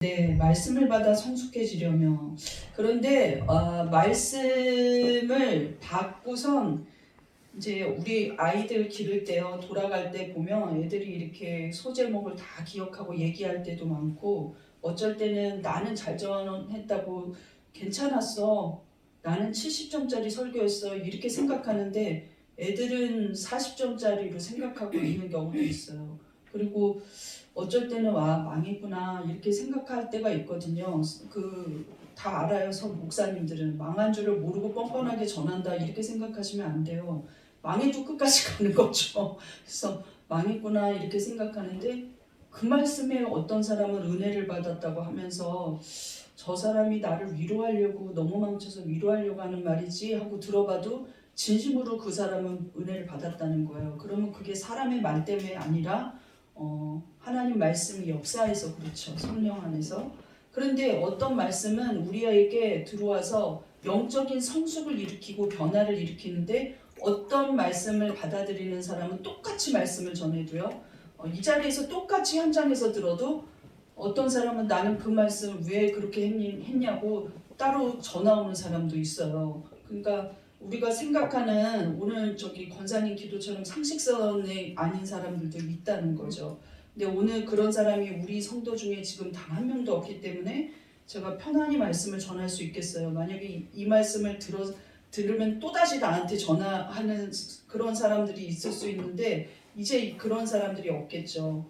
네, 말씀을 받아 성숙해지려며. 그런데 말씀을 받고선 이제 우리 아이들 기를 때요, 돌아갈 때 보면 애들이 이렇게 소제목을 다 기억하고 얘기할 때도 많고, 어쩔 때는 나는 잘 전했다고 괜찮았어, 나는 70점짜리 설교였어, 이렇게 생각하는데 애들은 40점짜리로 생각하고 있는 경우도 있어요. 그리고 어쩔 때는 와 망했구나 이렇게 생각할 때가 있거든요. 다 알아요. 목사님들은 망한 줄을 모르고 뻔뻔하게 전한다 이렇게 생각하시면 안 돼요. 망해도 끝까지 가는 거죠. 그래서 망했구나 이렇게 생각하는데, 그 말씀에 어떤 사람은 은혜를 받았다고 하면서 저 사람이 나를 위로하려고 너무 망쳐서 위로하려고 하는 말이지 하고 들어봐도 진심으로 그 사람은 은혜를 받았다는 거예요. 그러면 그게 사람의 말 때문에 아니라 하나님 말씀이 역사해서 그렇죠. 성령 안에서. 그런데 어떤 말씀은 우리에게 들어와서 영적인 성숙을 일으키고 변화를 일으키는데, 어떤 말씀을 받아들이는 사람은 똑같이 말씀을 전해도요, 이 자리에서 똑같이 현장에서 들어도 어떤 사람은 나는 그 말씀 왜 그렇게 했냐고 따로 전화 오는 사람도 있어요. 그러니까 우리가 생각하는 오늘 권사님 기도처럼 상식선에 아닌 사람들도 있다는 거죠. 근데 오늘 그런 사람이 우리 성도 중에 지금 단 한 명도 없기 때문에 제가 편안히 말씀을 전할 수 있겠어요. 만약에 이 말씀을 들으면 또다시 나한테 전화하는 그런 사람들이 있을 수 있는데, 이제 그런 사람들이 없겠죠.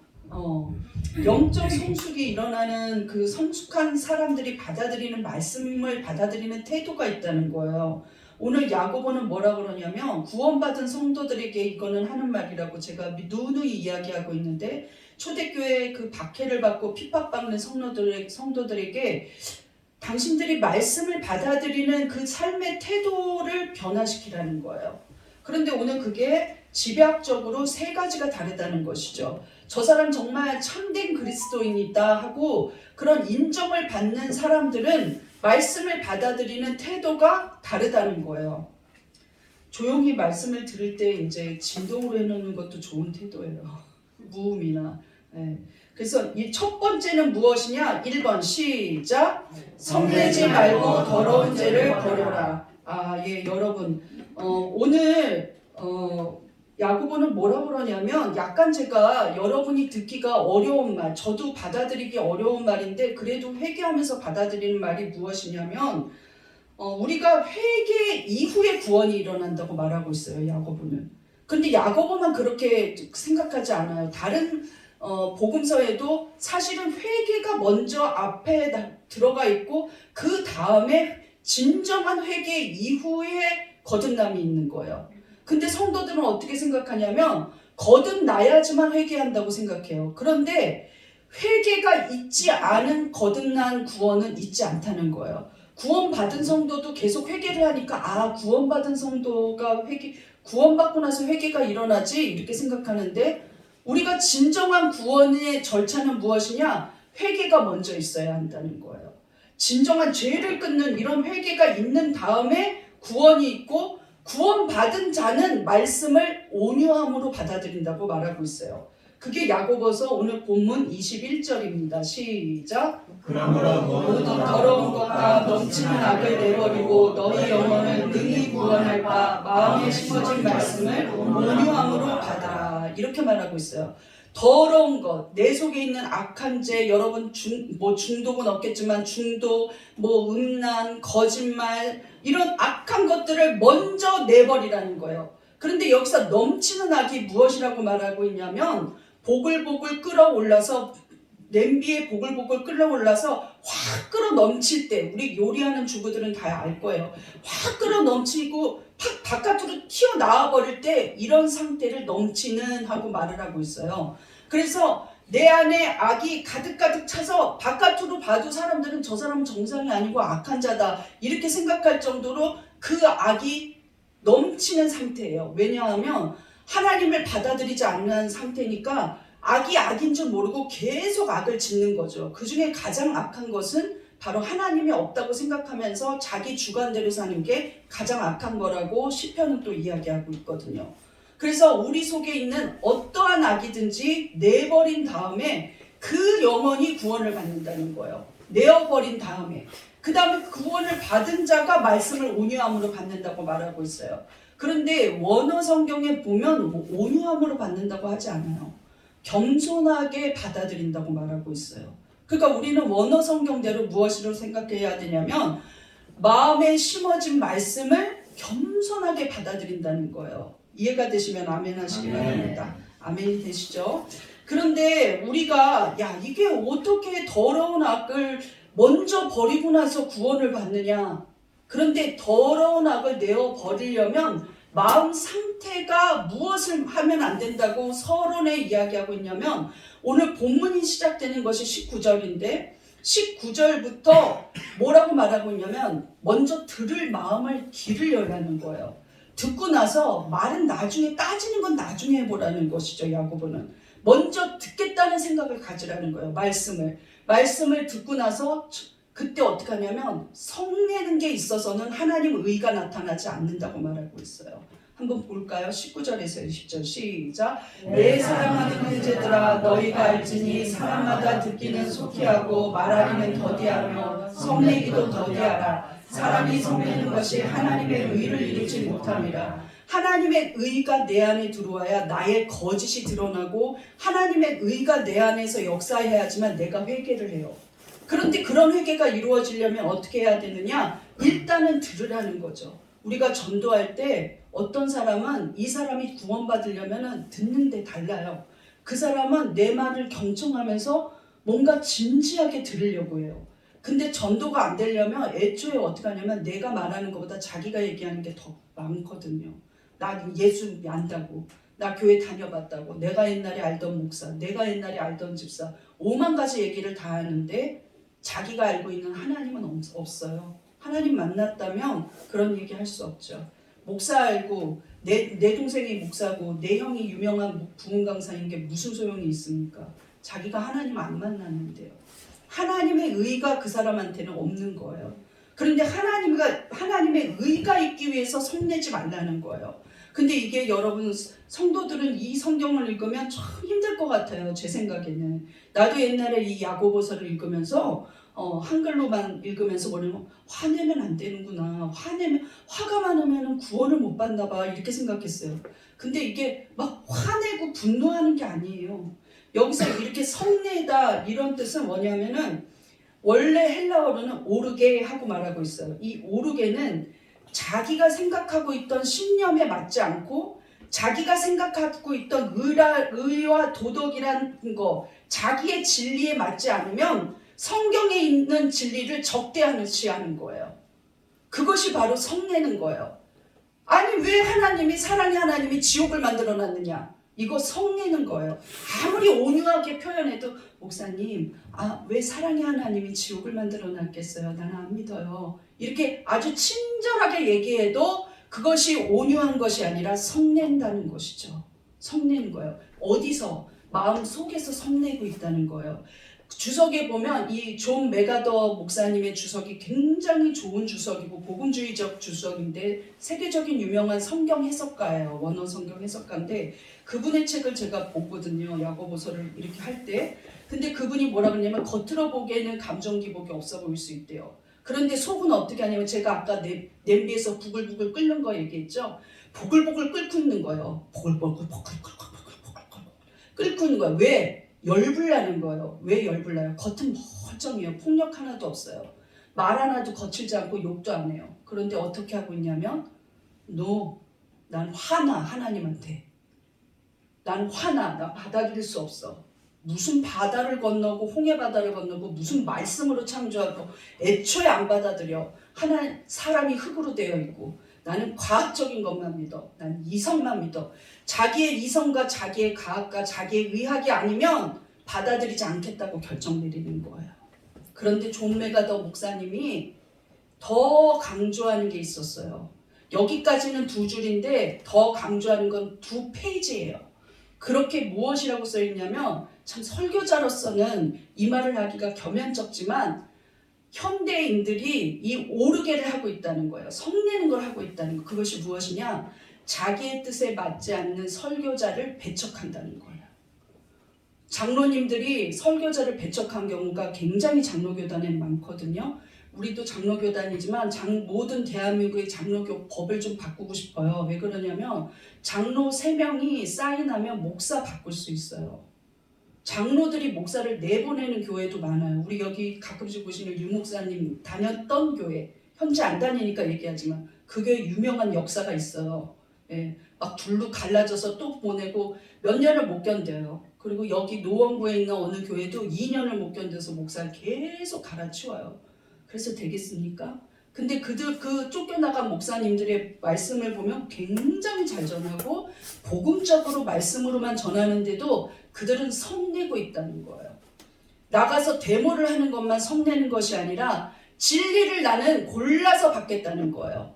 영적 성숙이 일어나는 그 성숙한 사람들이 받아들이는 말씀을 받아들이는 태도가 있다는 거예요. 오늘 야고보는 뭐라 그러냐면, 구원받은 성도들에게 이거는 하는 말이라고 제가 누누이 이야기하고 있는데, 초대교회 그 박해를 받고 핍박받는 성도들에게 당신들이 말씀을 받아들이는 그 삶의 태도를 변화시키라는 거예요. 그런데 오늘 그게 집약적으로 세 가지가 다르다는 것이죠. 저 사람 정말 참된 그리스도인이다 하고 그런 인정을 받는 사람들은 말씀을 받아들이는 태도가 다르다는 거예요. 조용히 말씀을 들을 때 이제 진동으로 해놓는 것도 좋은 태도예요. 무음이나. 네. 그래서 이 첫 번째는 무엇이냐? 1번 시작. 성내지 말고 더러운 죄를 버려라. 예, 여러분. 오늘 야고보는 뭐라고 그러냐면, 약간 제가 여러분이 듣기가 어려운 말, 저도 받아들이기 어려운 말인데 그래도 회개하면서 받아들이는 말이 무엇이냐면, 우리가 회개 이후에 구원이 일어난다고 말하고 있어요, 야고보는. 근데 야고보만 그렇게 생각하지 않아요. 다른 복음서에도 사실은 회개가 먼저 앞에 들어가 있고 그 다음에 진정한 회개 이후에 거듭남이 있는 거예요. 근데 성도들은 어떻게 생각하냐면 거듭나야지만 회개한다고 생각해요. 그런데 회개가 있지 않은 거듭난 구원은 있지 않다는 거예요. 구원받은 성도도 계속 회개를 하니까 구원받은 성도가 구원받고 나서 회개가 일어나지 이렇게 생각하는데, 우리가 진정한 구원의 절차는 무엇이냐? 회개가 먼저 있어야 한다는 거예요. 진정한 죄를 끊는 이런 회개가 있는 다음에 구원이 있고, 구원받은 자는 말씀을 온유함으로 받아들인다고 말하고 있어요. 그게 야고보서 오늘 본문 21절입니다. 시작. 그러므로 모든 더러운 것과 넘치는 악을 내버리고 너희 영혼을 능히 구원할 바 마음에 심어진 말씀을 온유함으로 받아라. 이렇게 말하고 있어요. 더러운 것, 내 속에 있는 악한 죄, 여러분 중독은 없겠지만 중독, 음란, 거짓말, 이런 악한 것들을 먼저 내버리라는 거예요. 그런데 여기서 넘치는 악이 무엇이라고 말하고 있냐면, 보글보글 끓어올라서, 냄비에 보글보글 끓어올라서 확 끓어 넘칠 때, 우리 요리하는 주부들은 다 알 거예요. 확 끓어 넘치고 바깥으로 튀어나와 버릴 때 이런 상태를 넘치는 하고 말을 하고 있어요. 그래서 내 안에 악이 가득가득 차서 바깥으로 봐도 사람들은 저 사람은 정상이 아니고 악한 자다 이렇게 생각할 정도로 그 악이 넘치는 상태예요. 왜냐하면 하나님을 받아들이지 않는 상태니까 악이 악인 줄 모르고 계속 악을 짓는 거죠. 그 중에 가장 악한 것은 바로 하나님이 없다고 생각하면서 자기 주관대로 사는 게 가장 악한 거라고 시편은 또 이야기하고 있거든요. 그래서 우리 속에 있는 어떠한 악이든지 내버린 다음에 그 영혼이 구원을 받는다는 거예요. 내어버린 다음에. 그 다음에 구원을 받은 자가 말씀을 온유함으로 받는다고 말하고 있어요. 그런데 원어 성경에 보면 뭐 온유함으로 받는다고 하지 않아요. 겸손하게 받아들인다고 말하고 있어요. 그러니까 우리는 원어 성경대로 무엇으로 생각해야 되냐면 마음에 심어진 말씀을 겸손하게 받아들인다는 거예요. 이해가 되시면 아멘 하시기 바랍니다. 아멘이 되시죠? 그런데 우리가 이게 어떻게 더러운 악을 먼저 버리고 나서 구원을 받느냐. 그런데 더러운 악을 내어 버리려면 마음 상태가 무엇을 하면 안 된다고 서론에 이야기하고 있냐면 오늘 본문이 시작되는 것이 19절인데 19절부터 뭐라고 말하고 있냐면 먼저 들을 마음을 기르려라는 거예요. 듣고 나서 말은 나중에 따지는 건 나중에 해보라는 것이죠. 야고보는 먼저 듣겠다는 생각을 가지라는 거예요. 말씀을 듣고 나서 그때 어떻게 하냐면 성내는 게 있어서는 하나님 의가 나타나지 않는다고 말하고 있어요. 한번 볼까요? 19절에서 20절 시작. 내 사랑하는 형제들아 너희가 알지니 사람마다 듣기는 속히 하고 말하기는 더디하며 성내기도 더디하라. 사람이 성내는 것이 하나님의 의를 이루지 못함이라. 하나님의 의가 내 안에 들어와야 나의 거짓이 드러나고 하나님의 의가 내 안에서 역사해야지만 내가 회개를 해요. 그런데 그런 회개가 이루어지려면 어떻게 해야 되느냐? 일단은 들으라는 거죠. 우리가 전도할 때 어떤 사람은 이 사람이 구원받으려면 듣는데 달라요. 그 사람은 내 말을 경청하면서 뭔가 진지하게 들으려고 해요. 근데 전도가 안 되려면 애초에 어떻게 하냐면 내가 말하는 것보다 자기가 얘기하는 게 더 많거든요. 나 예수 안다고, 나 교회 다녀봤다고, 내가 옛날에 알던 목사, 내가 옛날에 알던 집사, 5만 가지 얘기를 다 하는데 자기가 알고 있는 하나님은 없어요. 하나님 만났다면 그런 얘기 할 수 없죠. 목사 알고 내 동생이 목사고 내 형이 유명한 부흥 강사인 게 무슨 소용이 있습니까? 자기가 하나님 안 만났는데요. 하나님의 의가 그 사람한테는 없는 거예요. 그런데 하나님의 의가 있기 위해서 성내지 말라는 거예요. 근데 이게 여러분 성도들은 이 성경을 읽으면 참 힘들 것 같아요. 제 생각에는. 나도 옛날에 이 야고보서를 읽으면서 한글로만 읽으면서 뭐냐면 화내면 안 되는구나. 화가 많으면 구원을 못 받나 봐. 이렇게 생각했어요. 근데 이게 막 화내고 분노하는 게 아니에요. 여기서 이렇게 성내다 이런 뜻은 뭐냐면은 원래 헬라어로는 오르게 하고 말하고 있어요. 이 오르게는 자기가 생각하고 있던 신념에 맞지 않고 자기가 생각하고 있던 의와 도덕이라는 거 자기의 진리에 맞지 않으면 성경에 있는 진리를 적대하는 거예요. 그것이 바로 성내는 거예요. 아니 왜 사랑의 하나님이 지옥을 만들어놨느냐. 이거 성내는 거예요. 아무리 온유하게 표현해도 목사님 왜 사랑의 하나님이 지옥을 만들어놨겠어요. 나는 안 믿어요. 이렇게 아주 친절하게 얘기해도 그것이 온유한 것이 아니라 성낸다는 것이죠. 성내는 거예요. 어디서? 마음 속에서 성내고 있다는 거예요. 주석에 보면 이 존 메가더 목사님의 주석이 굉장히 좋은 주석이고 복음주의적 주석인데 세계적인 유명한 성경 해석가예요. 원어 성경 해석가인데 그분의 책을 제가 보거든요. 야고보서를 이렇게 할 때. 근데 그분이 뭐라 그러냐면 겉으로 보기에는 감정 기복이 없어 보일 수 있대요. 그런데 속은 어떻게 하냐면 제가 아까 냄비에서 부글부글 끓는 거 얘기했죠. 보글보글 끓고 있는 거예요. 보글보글 끓고 있는 거예요. 왜? 열불 나는 거예요. 왜 열불 나요? 겉은 멀쩡해요. 폭력 하나도 없어요. 말 하나도 거칠지 않고 욕도 안 해요. 그런데 어떻게 하고 있냐면 난 화나 하나님한테. 난 화나. 나 받아들일 수 없어. 무슨 바다를 건너고 홍해 바다를 건너고 무슨 말씀으로 창조하고 애초에 안 받아들여. 사람이 흙으로 되어 있고 나는 과학적인 것만 믿어. 난 이성만 믿어. 자기의 이성과 자기의 과학과 자기의 의학이 아니면 받아들이지 않겠다고 결정 내리는 거예요. 그런데 존 메가더 목사님이 더 강조하는 게 있었어요. 여기까지는 2줄인데 더 강조하는 건 2페이지예요. 그렇게 무엇이라고 써있냐면 참 설교자로서는 이 말을 하기가 겸연쩍지만 현대인들이 이 오르게를 하고 있다는 거예요. 성내는 걸 하고 있다는 거. 그것이 무엇이냐? 자기의 뜻에 맞지 않는 설교자를 배척한다는 거예요. 장로님들이 설교자를 배척한 경우가 굉장히 장로교단에 많거든요. 우리도 장로교단이지만 모든 대한민국의 장로교 법을 좀 바꾸고 싶어요. 왜 그러냐면 장로 3명이 사인하면 목사 바꿀 수 있어요. 장로들이 목사를 내보내는 교회도 많아요. 우리 여기 가끔씩 보시는 유 목사님 다녔던 교회, 현재 안 다니니까 얘기하지만 그 교회 유명한 역사가 있어요. 예, 막 둘로 갈라져서 또 보내고 몇 년을 못 견뎌요. 그리고 여기 노원구에 있는 어느 교회도 2년을 못 견뎌서 목사를 계속 갈아치워요. 그래서 되겠습니까? 근데 그 쫓겨나간 목사님들의 말씀을 보면 굉장히 잘 전하고 복음적으로 말씀으로만 전하는데도 그들은 성내고 있다는 거예요. 나가서 데모를 하는 것만 성내는 것이 아니라 진리를 나는 골라서 받겠다는 거예요.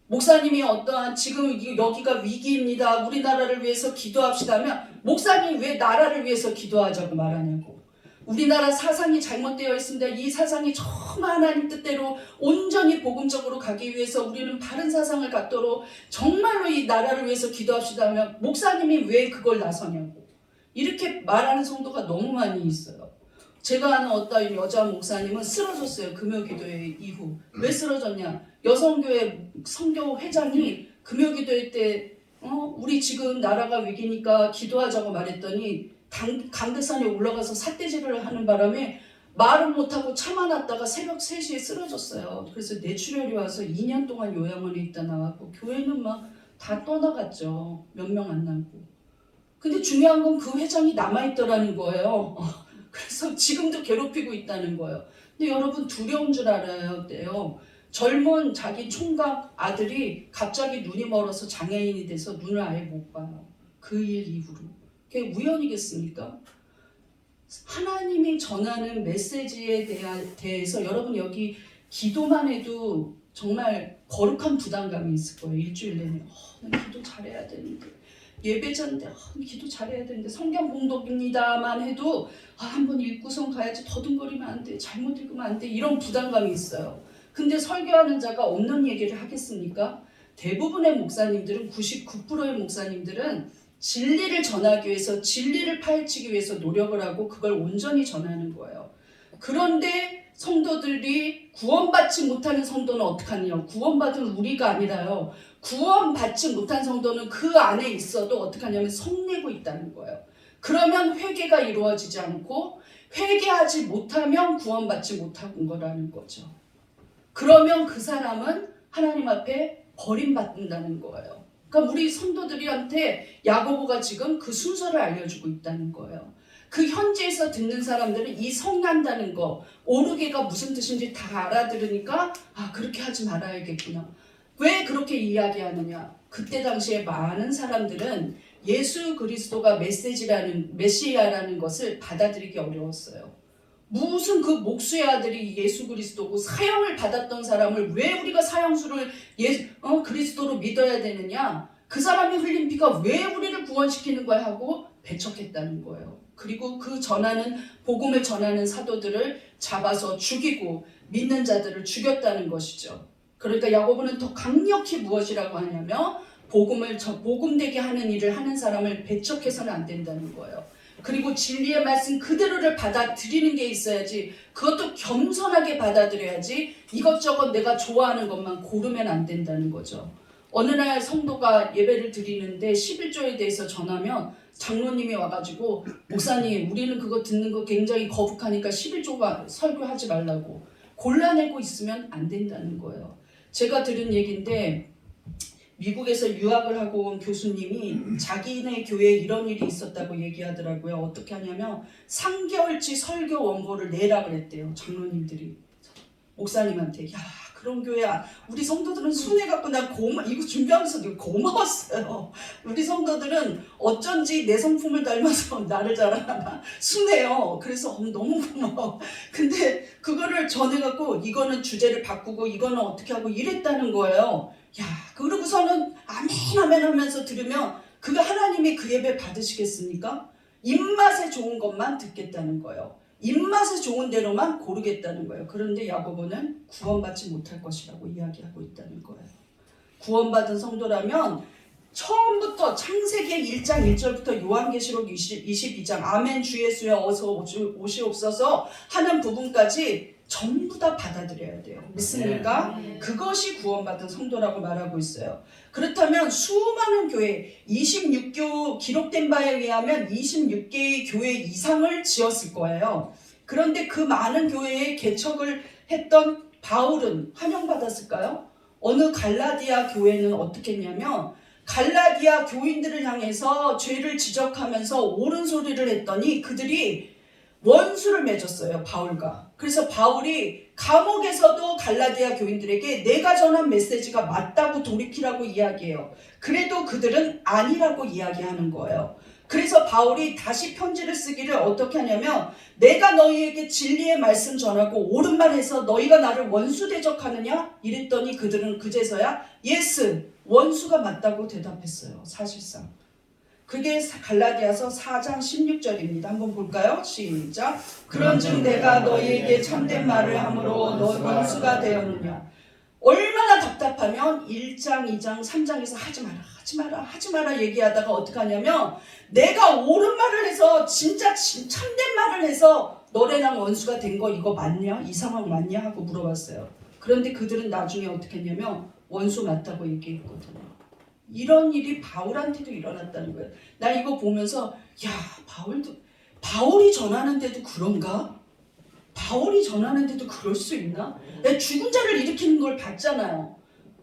목사님이 어떠한 지금 여기가 위기입니다. 우리나라를 위해서 기도합시다 하면 목사님이 왜 나라를 위해서 기도하자고 말하냐고. 우리나라 사상이 잘못되어 있습니다. 이 사상이 정말 하나님 뜻대로 온전히 복음적으로 가기 위해서 우리는 바른 사상을 갖도록 정말로 이 나라를 위해서 기도합시다 하면 목사님이 왜 그걸 나서냐고. 이렇게 말하는 성도가 너무 많이 있어요. 제가 아는 어떤 여자 목사님은 쓰러졌어요. 금요기도회 이후. 왜 쓰러졌냐? 여성교회 선교 회장이 금요기도회 때 우리 지금 나라가 위기니까 기도하자고 말했더니 강대산에 올라가서 삿대질을 하는 바람에 말은 못하고 참아놨다가 새벽 3시에 쓰러졌어요. 그래서 뇌출혈이 와서 2년 동안 요양원에 있다 나왔고 교회는 막 다 떠나갔죠. 몇 명 안 남고. 근데 중요한 건 그 회장이 남아있더라는 거예요. 그래서 지금도 괴롭히고 있다는 거예요. 근데 여러분 두려운 줄 알아야 돼요. 젊은 자기 총각 아들이 갑자기 눈이 멀어서 장애인이 돼서 눈을 아예 못 봐요. 그 일 이후로. 그게 우연이겠습니까? 하나님이 전하는 메시지에 대해서 여러분 여기 기도만 해도 정말 거룩한 부담감이 있을 거예요. 일주일 내내 난 기도 잘해야 되는데 예배자인데 기도 잘해야 되는데 성경 봉독입니다만 해도 한번 읽고선 가야지 더듬거리면 안 돼. 잘못 읽으면 안 돼. 이런 부담감이 있어요. 근데 설교하는 자가 없는 얘기를 하겠습니까? 대부분의 목사님들은 99%의 목사님들은 진리를 전하기 위해서 진리를 파헤치기 위해서 노력을 하고 그걸 온전히 전하는 거예요. 그런데 성도들이 구원받지 못하는 성도는 어떡하냐? 구원받은 우리가 아니라요. 구원받지 못한 성도는 그 안에 있어도 어떡하냐면 성내고 있다는 거예요. 그러면 회개가 이루어지지 않고 회개하지 못하면 구원받지 못한 거라는 거죠. 그러면 그 사람은 하나님 앞에 버림받는다는 거예요. 그러니까 우리 성도들한테 야고보가 지금 그 순서를 알려주고 있다는 거예요. 그 현지에서 듣는 사람들은 이 성난다는 거, 오르게가 무슨 뜻인지 다 알아들으니까 그렇게 하지 말아야겠구나. 왜 그렇게 이야기하느냐? 그때 당시에 많은 사람들은 예수 그리스도가 메시아라는 것을 받아들이기 어려웠어요. 무슨 그 목수의 아들이 예수 그리스도고 사형을 받았던 사람을 왜 우리가 사형수를 그리스도로 믿어야 되느냐? 그 사람이 흘린 피가 왜 우리를 구원시키는 거야 하고 배척했다는 거예요. 그리고 그 복음을 전하는 사도들을 잡아서 죽이고 믿는 자들을 죽였다는 것이죠. 그러니까 야고보는 더 강력히 무엇이라고 하냐면 복음되게 하는 일을 하는 사람을 배척해서는 안 된다는 거예요. 그리고 진리의 말씀 그대로를 받아들이는 게 있어야지, 그것도 겸손하게 받아들여야지 이것저것 내가 좋아하는 것만 고르면 안 된다는 거죠. 어느 날 성도가 예배를 드리는데 11조에 대해서 전하면 장로님이 와가지고 목사님 우리는 그거 듣는 거 굉장히 거북하니까 11조가 설교하지 말라고 골라내고 있으면 안 된다는 거예요. 제가 들은 얘기인데 미국에서 유학을 하고 온 교수님이 자기네 교회에 이런 일이 있었다고 얘기하더라고요. 어떻게 하냐면 3개월치 설교 원고를 내라 그랬대요. 장로님들이 목사님한테. 야 그런 교회야. 우리 성도들은 순해갖고 난 이거 준비하면서 고마웠어요. 우리 성도들은 어쩐지 내 성품을 닮아서 나를 자랑하나 순해요. 그래서 너무 고마워. 근데 그거를 전해갖고 이거는 주제를 바꾸고 이거는 어떻게 하고 이랬다는 거예요. 야 그러고서는 아멘 하면서 들으면 그게 하나님이 그 예배 받으시겠습니까? 입맛에 좋은 것만 듣겠다는 거예요. 입맛에 좋은 대로만 고르겠다는 거예요. 그런데 야고보는 구원받지 못할 것이라고 이야기하고 있다는 거예요. 구원받은 성도라면 처음부터 창세기 1장 1절부터 요한계시록 22장 아멘 주 예수여 어서 오시옵소서 하는 부분까지 전부 다 받아들여야 돼요. 믿습니까? 그것이 구원받은 성도라고 말하고 있어요. 그렇다면 수많은 교회 26교 기록된 바에 의하면 26개의 교회 이상을 지었을 거예요. 그런데 그 많은 교회에 개척을 했던 바울은 환영받았을까요? 어느 갈라디아 교회는 어떻게 했냐면 갈라디아 교인들을 향해서 죄를 지적하면서 옳은 소리를 했더니 그들이 원수를 맺었어요. 바울과. 그래서 바울이 감옥에서도 갈라디아 교인들에게 내가 전한 메시지가 맞다고 돌이키라고 이야기해요. 그래도 그들은 아니라고 이야기하는 거예요. 그래서 바울이 다시 편지를 쓰기를 어떻게 하냐면 내가 너희에게 진리의 말씀 전하고 옳은 말 해서 너희가 나를 원수 대적하느냐? 이랬더니 그들은 그제서야 예스 원수가 맞다고 대답했어요. 사실상. 그게 갈라디아서 4장 16절입니다. 한번 볼까요? 시작. 그런즉 내가 너희에게 참된 말을 함으로 너 원수가 되었느냐. 얼마나 답답하면 1장, 2장, 3장에서 하지 마라 얘기하다가 어떻게 하냐면 내가 옳은 말을 해서 진짜 참된 말을 해서 너네랑 원수가 된 거 이거 맞냐? 이 상황 맞냐? 하고 물어봤어요. 그런데 그들은 나중에 어떻게 했냐면 원수 맞다고 얘기했거든요. 이런 일이 바울한테도 일어났다는 거예요. 나 이거 보면서 야 바울이 전하는데도 그런가? 바울이 전하는데도 그럴 수 있나? 내가 죽은 자를 일으키는 걸 봤잖아요.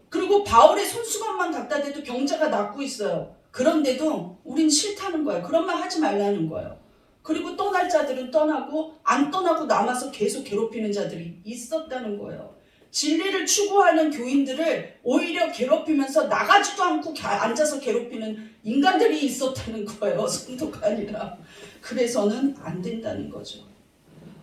그리고 바울의 손수건만 갖다 대도 병자가 낫고 있어요. 그런데도 우린 싫다는 거예요. 그런 말 하지 말라는 거예요. 그리고 떠날 자들은 떠나고 안 떠나고 남아서 계속 괴롭히는 자들이 있었다는 거예요. 진리를 추구하는 교인들을 오히려 괴롭히면서 나가지도 않고 앉아서 괴롭히는 인간들이 있었다는 거예요. 성도가 아니라. 그래서는 안 된다는 거죠.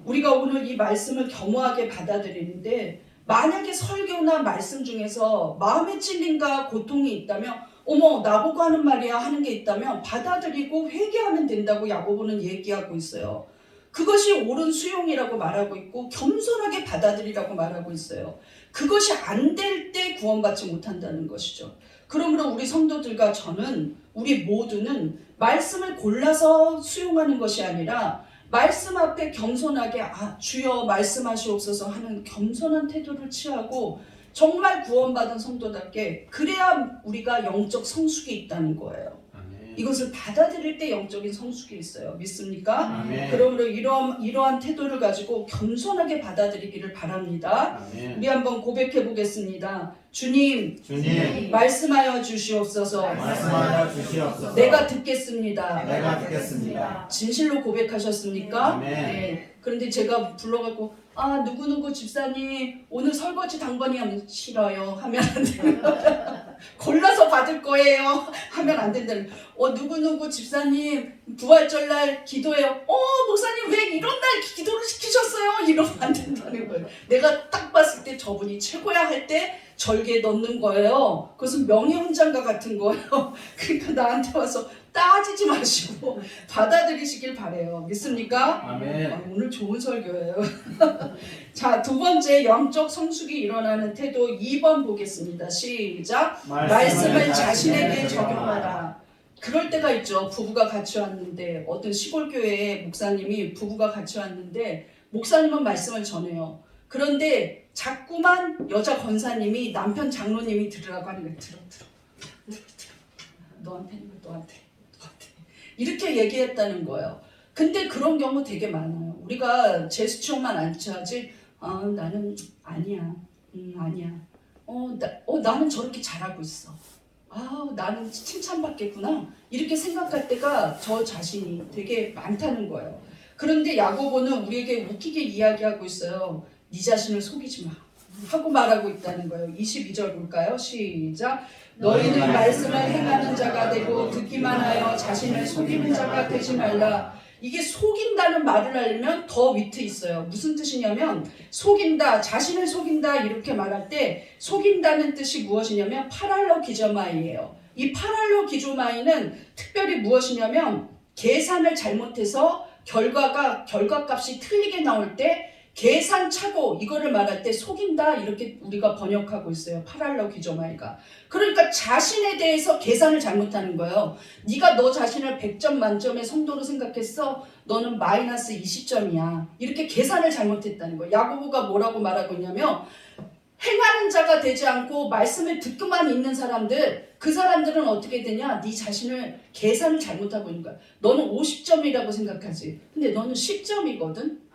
우리가 오늘 이 말씀을 겸허하게 받아들이는데 만약에 설교나 말씀 중에서 마음에 찔림과 고통이 있다면 어머 나보고 하는 말이야 하는 게 있다면 받아들이고 회개하면 된다고 야고보는 얘기하고 있어요. 그것이 옳은 수용이라고 말하고 있고 겸손하게 받아들이라고 말하고 있어요. 그것이 안 될 때 구원받지 못한다는 것이죠. 그러므로 우리 성도들과 저는 우리 모두는 말씀을 골라서 수용하는 것이 아니라 말씀 앞에 겸손하게 주여 말씀하시옵소서 하는 겸손한 태도를 취하고 정말 구원받은 성도답게 그래야 우리가 영적 성숙이 있다는 거예요. 이것을 받아들일 때 영적인 성숙이 있어요. 믿습니까? 아멘. 그러므로 이러한 태도를 가지고 겸손하게 받아들이기를 바랍니다. 아멘. 우리 한번 고백해 보겠습니다. 주님, 주님, 말씀하여 주시옵소서. 말씀하여 주시옵소서. 내가 듣겠습니다. 내가 듣겠습니다. 진실로 고백하셨습니까? 아멘. 네. 그런데 제가 불러갖고 누구누구 집사님 오늘 설거지 당번이 하면 싫어요 하면 안 돼요. 골라서 받을 거예요 하면 안 된다는 거예요. 누구누구 집사님 부활절날 기도해요. 목사님 왜 이런 날 기도를 시키셨어요? 이러면 안 된다는 거예요. 내가 딱 봤을 때 저분이 최고야 할 때 절개에 넣는 거예요. 그것은 명예훈장과 같은 거예요. 그러니까 나한테 와서 따지지 마시고 받아들이시길 바래요. 믿습니까? 아멘. 오늘 좋은 설교예요. 자, 두 번째 영적 성숙이 일어나는 태도 2번 보겠습니다. 시작. 말씀을 자신에게 적용하라. 그럴 때가 있죠. 부부가 같이 왔는데 어떤 시골 교회에 목사님이 부부가 같이 왔는데 목사님은 말씀을 전해요. 그런데 자꾸만 여자 권사님이 남편 장로님이 들으라고 하는 거예요. 들어. 너한테 이렇게 얘기했다는 거예요. 근데 그런 경우 되게 많아요. 우리가 제스처만 안 취하지 나는 아니야. 아니야. 나는 저렇게 잘하고 있어. 나는 칭찬받겠구나. 이렇게 생각할 때가 저 자신이 되게 많다는 거예요. 그런데 야고보는 우리에게 웃기게 이야기하고 있어요. 네 자신을 속이지 마. 하고 말하고 있다는 거예요. 22절 볼까요? 시작. 너희는 말씀을 행하는 자가 되고 듣기만 하여 자신을 속이는 자가 되지 말라. 이게 속인다는 말을 알면 더 위트 있어요. 무슨 뜻이냐면 속인다, 자신을 속인다 이렇게 말할 때 속인다는 뜻이 무엇이냐면 파랄로기조마이예요. 이 파랄로기조마이는 특별히 무엇이냐면 계산을 잘못해서 결과값이 틀리게 나올 때 계산차고 이거를 말할 때 속인다 이렇게 우리가 번역하고 있어요. 파랄로기조마이가. 그러니까 자신에 대해서 계산을 잘못하는 거예요. 네가 너 자신을 100점 만점의 성도로 생각했어? 너는 마이너스 20점이야. 이렇게 계산을 잘못했다는 거예요. 야고보가 뭐라고 말하고 있냐면 행하는 자가 되지 않고 말씀을 듣고만 있는 사람들, 그 사람들은 어떻게 되냐? 네 자신을 계산을 잘못하고 있는 거야. 너는 50점이라고 생각하지. 근데 너는 10점이거든.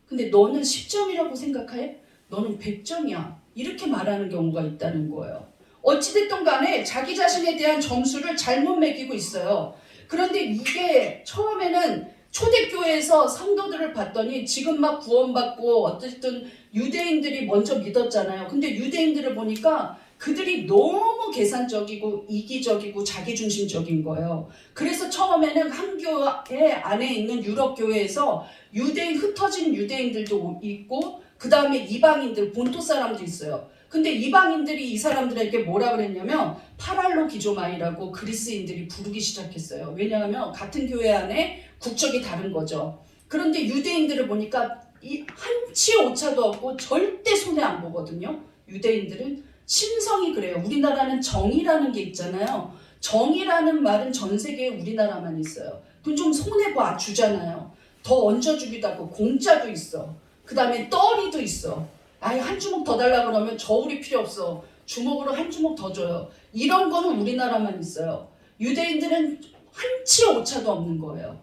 근데 너는 10점이라고 생각해? 너는 100점이야. 이렇게 말하는 경우가 있다는 거예요. 어찌됐든 간에 자기 자신에 대한 점수를 잘못 매기고 있어요. 그런데 이게 처음에는 초대교회에서 성도들을 봤더니 지금 막 구원받고 어쨌든 유대인들이 먼저 믿었잖아요. 근데 유대인들을 보니까 그들이 너무 계산적이고 이기적이고 자기중심적인 거예요. 그래서 처음에는 한 교회 안에 있는 유럽 교회에서 유대인 흩어진 유대인들도 있고 그 다음에 이방인들 본토 사람도 있어요. 근데 이방인들이 이 사람들에게 뭐라 그랬냐면 파랄로기조마이라고 그리스인들이 부르기 시작했어요. 왜냐하면 같은 교회 안에 국적이 다른 거죠. 그런데 유대인들을 보니까 이 한치 오차도 없고 절대 손해 안 보거든요. 유대인들은 심성이 그래요. 우리나라는 정의라는 게 있잖아요. 정의라는 말은 전 세계에 우리나라만 있어요. 그럼 좀 손해봐 주잖아요. 더 얹어주기도 하고 공짜도 있어. 그 다음에 떨이도 있어. 아예 한 주먹 더 달라 그러면 저울이 필요 없어. 주먹으로 한 주먹 더 줘요. 이런 거는 우리나라만 있어요. 유대인들은 한치 오차도 없는 거예요.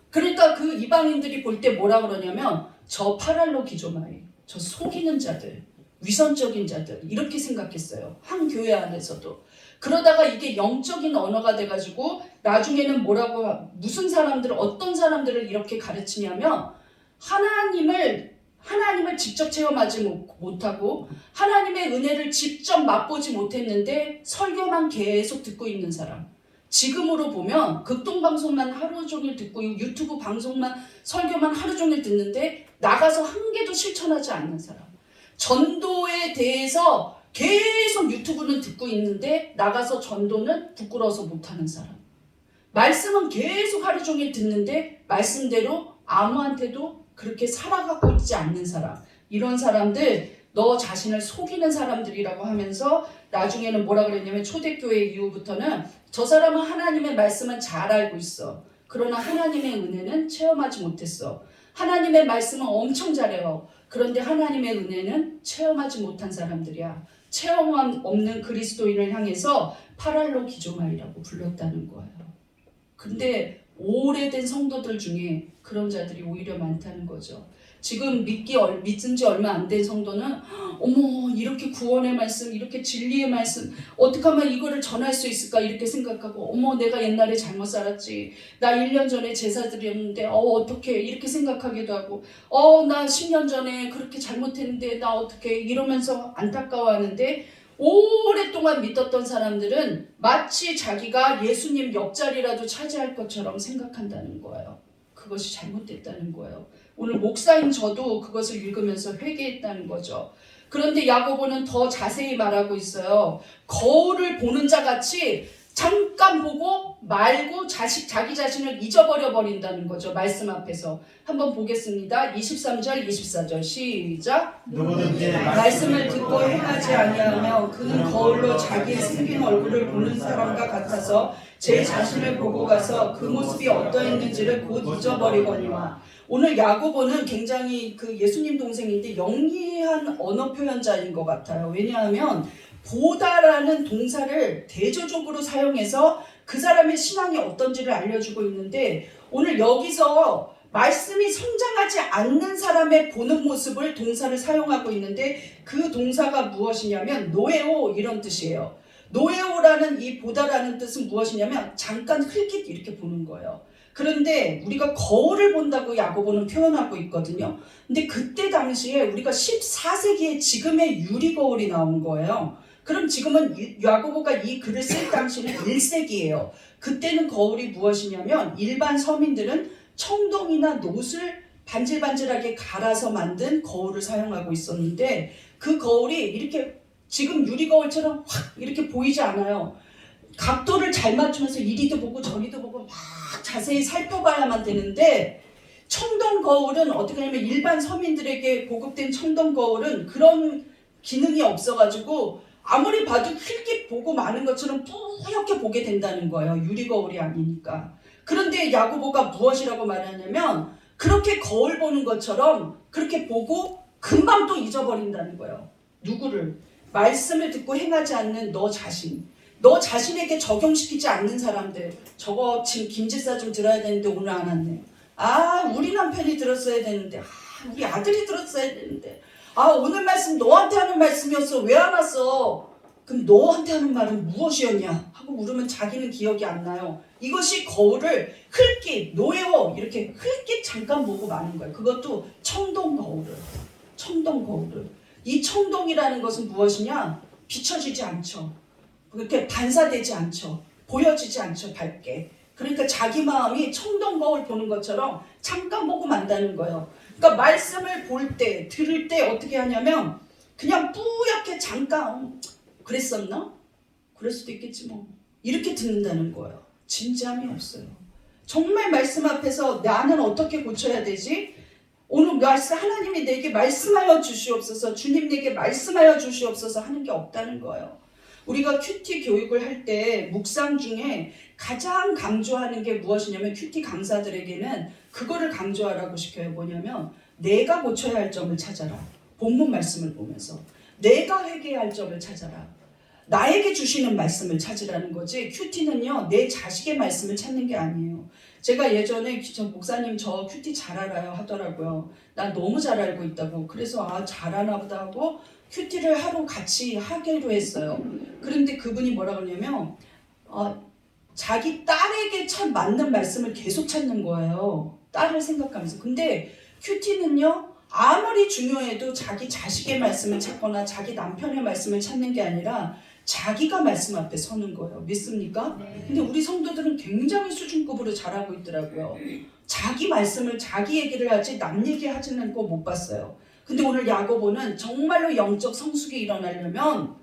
그러니까 그 이방인들이 볼 때 뭐라 그러냐면 저 파랄로기조마이, 저 속이는 자들, 위선적인 자들 이렇게 생각했어요. 한 교회 안에서도. 그러다가 이게 영적인 언어가 돼가지고 나중에는 뭐라고 무슨 사람들을 어떤 사람들을 이렇게 가르치냐면 하나님을 직접 체험하지 못하고 하나님의 은혜를 직접 맛보지 못했는데 설교만 계속 듣고 있는 사람. 지금으로 보면 극동방송만 하루 종일 듣고 유튜브 방송만 설교만 하루 종일 듣는데 나가서 한 개도 실천하지 않는 사람. 전도에 대해서 계속 유튜브는 듣고 있는데 나가서 전도는 부끄러워서 못하는 사람. 말씀은 계속 하루 종일 듣는데 말씀대로 아무한테도 그렇게 살아가고 있지 않는 사람. 이런 사람들 너 자신을 속이는 사람들이라고 하면서 나중에는 뭐라 그랬냐면 초대교회 이후부터는 저 사람은 하나님의 말씀은 잘 알고 있어. 그러나 하나님의 은혜는 체험하지 못했어. 하나님의 말씀은 엄청 잘해요. 그런데 하나님의 은혜는 체험하지 못한 사람들이야. 체험 없는 그리스도인을 향해서 파랄로기조마이라고 불렀다는 거예요. 근데 오래된 성도들 중에 그런 자들이 오히려 많다는 거죠. 지금 믿은 지 얼마 안 된 성도는 어머 이렇게 구원의 말씀 이렇게 진리의 말씀 어떻게 하면 이거를 전할 수 있을까 이렇게 생각하고 어머 내가 옛날에 잘못 살았지 나 1년 전에 제사 드렸는데 어떻게 이렇게 생각하기도 하고 나 10년 전에 그렇게 잘못했는데 나 어떻게 이러면서 안타까워하는데 오랫동안 믿었던 사람들은 마치 자기가 예수님 옆자리라도 차지할 것처럼 생각한다는 거예요. 그것이 잘못됐다는 거예요. 오늘 목사인 저도 그것을 읽으면서 회개했다는 거죠. 그런데 야고보는 더 자세히 말하고 있어요. 거울을 보는 자 같이 잠깐 보고 말고 자기 자신을 잊어버려 버린다는 거죠. 말씀 앞에서. 한번 보겠습니다. 23절 24절 시작. 누구든지 말씀을 듣고 행하지 아니하며 그는 거울로 자기의 생긴 얼굴을 보는 사람과 같아서 제 자신을 보고 가서 그 모습이 어떠했는지를 곧 잊어버리거니와. 오늘 야고보는 굉장히 그 예수님 동생인데 영리한 언어 표현자인 것 같아요. 왜냐하면 보다라는 동사를 대조적으로 사용해서 그 사람의 신앙이 어떤지를 알려주고 있는데 오늘 여기서 말씀이 성장하지 않는 사람의 보는 모습을 동사를 사용하고 있는데 그 동사가 무엇이냐면 노에오 이런 뜻이에요. 노에오라는 이 보다라는 뜻은 무엇이냐면 잠깐 흘깃 이렇게 보는 거예요. 그런데 우리가 거울을 본다고 야고보는 표현하고 있거든요. 근데 그때 당시에 우리가 14세기에 지금의 유리거울이 나온 거예요. 그럼 지금은 야고보가 이 글을 쓸 당시는 1세기예요. 그때는 거울이 무엇이냐면 일반 서민들은 청동이나 놋을 반질반질하게 갈아서 만든 거울을 사용하고 있었는데 그 거울이 이렇게 지금 유리거울처럼 확 이렇게 보이지 않아요. 각도를 잘 맞추면서 이리도 보고 저리도 보고 막 자세히 살펴봐야만 되는데 청동 거울은 어떻게 하냐면 일반 서민들에게 보급된 청동 거울은 그런 기능이 없어가지고 아무리 봐도 힐끗 보고 마는 것처럼 뿌옇게 보게 된다는 거예요. 유리 거울이 아니니까. 그런데 야고보가 무엇이라고 말하냐면 그렇게 거울 보는 것처럼 그렇게 보고 금방 또 잊어버린다는 거예요. 누구를? 말씀을 듣고 행하지 않는 너 자신. 너 자신에게 적용시키지 않는 사람들. 저거 지금 김지사 좀 들어야 되는데 오늘 안 왔네. 아, 우리 남편이 들었어야 되는데. 아, 우리 아들이 들었어야 되는데. 아, 오늘 말씀 너한테 하는 말씀이었어. 왜 안 왔어? 그럼 너한테 하는 말은 무엇이었냐? 하고 물으면 자기는 기억이 안 나요. 이것이 거울을 흘낏, 노예워 이렇게 흘낏 잠깐 보고 마는 거예요. 그것도 청동 거울을. 청동 거울을. 이 청동이라는 것은 무엇이냐? 비춰지지 않죠. 그렇게 반사되지 않죠. 보여지지 않죠. 밝게. 그러니까 자기 마음이 청동 거울 보는 것처럼 잠깐 보고 만다는 거예요. 그러니까 말씀을 볼 때, 들을 때 어떻게 하냐면 그냥 뿌옇게 잠깐 그랬었나? 그럴 수도 있겠지 뭐. 이렇게 듣는다는 거예요. 진지함이 없어요. 정말 말씀 앞에서 나는 어떻게 고쳐야 되지? 오늘 말씀 하나님이 내게 말씀하여 주시옵소서, 주님 내게 말씀하여 주시옵소서 하는 게 없다는 거예요. 우리가 큐티 교육을 할 때 묵상 중에 가장 강조하는 게 무엇이냐면 큐티 강사들에게는 그거를 강조하라고 시켜요. 뭐냐면 내가 고쳐야 할 점을 찾아라. 본문 말씀을 보면서 내가 회개해야 할 점을 찾아라. 나에게 주시는 말씀을 찾으라는 거지. 큐티는요 내 자식의 말씀을 찾는 게 아니에요. 제가 예전에 목사님 저 큐티 잘 알아요 하더라고요. 나 너무 잘 알고 있다고. 그래서 아 잘하나 보다 하고 큐티를 하루 같이 하기로 했어요. 그런데 그분이 뭐라 그러냐면 자기 딸에게 참 맞는 말씀을 계속 찾는 거예요. 딸을 생각하면서. 근데 큐티는요 아무리 중요해도 자기 자식의 말씀을 찾거나 자기 남편의 말씀을 찾는 게 아니라 자기가 말씀 앞에 서는 거예요. 믿습니까? 근데 우리 성도들은 굉장히 수준급으로 잘하고 있더라고요. 자기 말씀을 자기 얘기를 하지 남 얘기하지는 않고 못 봤어요. 근데 오늘 야고보는 정말로 영적 성숙이 일어나려면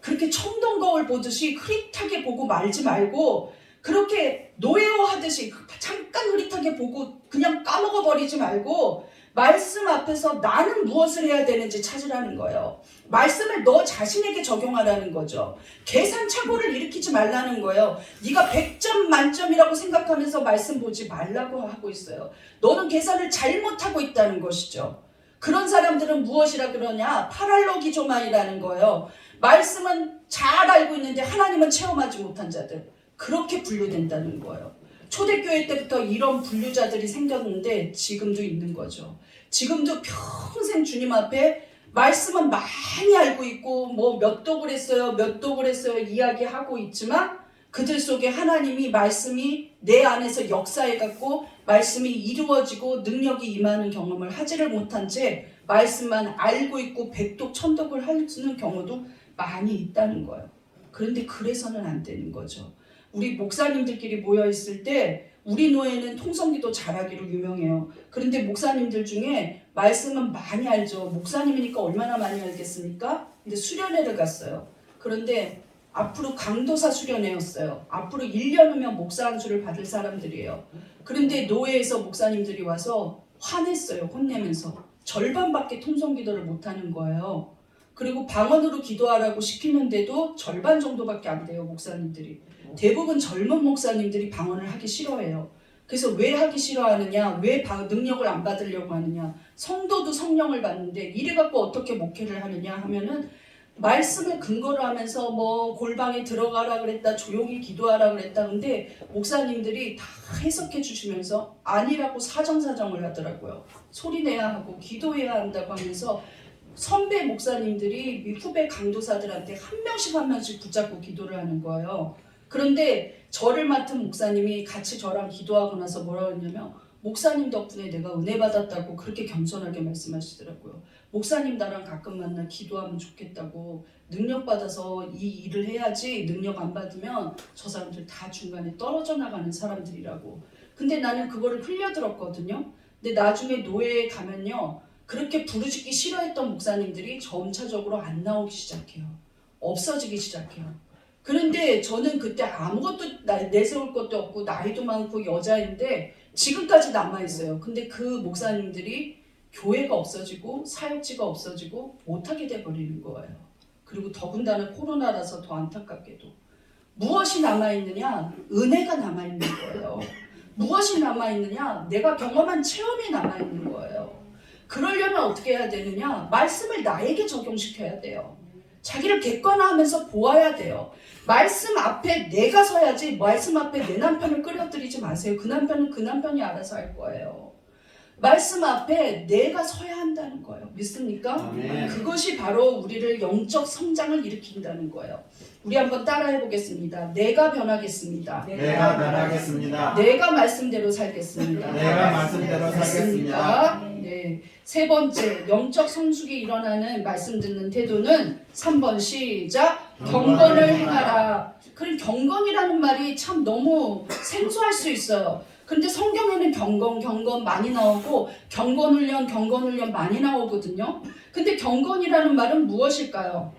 그렇게 청동 거울 보듯이 흐릿하게 보고 말지 말고 그렇게 노예화하듯이 잠깐 흐릿하게 보고 그냥 까먹어 버리지 말고 말씀 앞에서 나는 무엇을 해야 되는지 찾으라는 거예요. 말씀을 너 자신에게 적용하라는 거죠. 계산착오를 일으키지 말라는 거예요. 네가 100점 만점이라고 생각하면서 말씀 보지 말라고 하고 있어요. 너는 계산을 잘못하고 있다는 것이죠. 그런 사람들은 무엇이라 그러냐? 파랄로기조마이라는 거예요. 말씀은 잘 알고 있는데 하나님은 체험하지 못한 자들. 그렇게 분류된다는 거예요. 초대교회 때부터 이런 분류자들이 생겼는데 지금도 있는 거죠. 지금도 평생 주님 앞에 말씀은 많이 알고 있고 뭐 몇 독을 했어요 몇 독을 했어요 이야기하고 있지만 그들 속에 하나님이 말씀이 내 안에서 역사해갖고 말씀이 이루어지고 능력이 임하는 경험을 하지를 못한 채 말씀만 알고 있고 백독 천독을 하는 경우도 많이 있다는 거예요. 그런데 그래서는 안 되는 거죠. 우리 목사님들끼리 모여있을 때 우리 노예는 통성기도 잘하기로 유명해요. 그런데 목사님들 중에 말씀은 많이 알죠. 목사님이니까 얼마나 많이 알겠습니까? 근데 수련회를 갔어요. 그런데 앞으로 강도사 수련회였어요. 앞으로 1년 후면 목사 안수를 받을 사람들이에요. 그런데 노예에서 목사님들이 와서 화냈어요. 혼내면서. 절반밖에 통성기도를 못하는 거예요. 그리고 방언으로 기도하라고 시키는데도 절반 정도밖에 안 돼요. 목사님들이. 대부분 젊은 목사님들이 방언을 하기 싫어해요. 그래서 왜 하기 싫어하느냐? 왜 능력을 안 받으려고 하느냐? 성도도 성령을 받는데 이래갖고 어떻게 목회를 하느냐 하면은 말씀을 근거로 하면서 뭐 골방에 들어가라 그랬다, 조용히 기도하라 그랬다. 근데 목사님들이 다 해석해 주시면서 아니라고 사정사정을 하더라고요. 소리내야 하고 기도해야 한다고 하면서 선배 목사님들이 후배 강도사들한테 한 명씩 붙잡고 기도를 하는 거예요. 그런데 저를 맡은 목사님이 같이 저랑 기도하고 나서 뭐라고 했냐면 목사님 덕분에 내가 은혜 받았다고 그렇게 겸손하게 말씀하시더라고요. 목사님 나랑 가끔 만나 기도하면 좋겠다고. 능력 받아서 이 일을 해야지 능력 안 받으면 저 사람들 다 중간에 떨어져 나가는 사람들이라고. 근데 나는 그거를 흘려들었거든요. 근데 나중에 노예에 가면요. 그렇게 부르짖기 싫어했던 목사님들이 점차적으로 안 나오기 시작해요. 없어지기 시작해요. 그런데 저는 그때 아무것도 내세울 것도 없고 나이도 많고 여자인데 지금까지 남아있어요. 근데 그 목사님들이 교회가 없어지고 사역지가 없어지고 못하게 돼버리는 거예요. 그리고 더군다나 코로나라서 더 안타깝게도 무엇이 남아있느냐? 은혜가 남아있는 거예요. 무엇이 남아있느냐? 내가 경험한 체험이 남아있는 거예요. 그러려면 어떻게 해야 되느냐? 말씀을 나에게 적용시켜야 돼요. 자기를 객관화하면서 보아야 돼요. 말씀 앞에 내가 서야지 말씀 앞에 내 남편을 끌어들이지 마세요. 그 남편은 그 남편이 알아서 할 거예요. 말씀 앞에 내가 서야 한다는 거예요. 믿습니까? 아멘. 그것이 바로 우리를 영적 성장을 일으킨다는 거예요. 우리 한번 따라해 보겠습니다. 내가 변하겠습니다. 내가 변하겠습니다. 내가 말씀대로 살겠습니다. 내가 말씀대로 살겠습니다. 네. 세 번째, 영적 성숙이 일어나는 말씀 듣는 태도는 3번 시작. 경건을 행하라. 그럼 경건이라는 말이 참 너무 생소할 수 있어요. 근데 성경에는 경건 많이 나오고 경건 훈련 많이 나오거든요. 근데 경건이라는 말은 무엇일까요?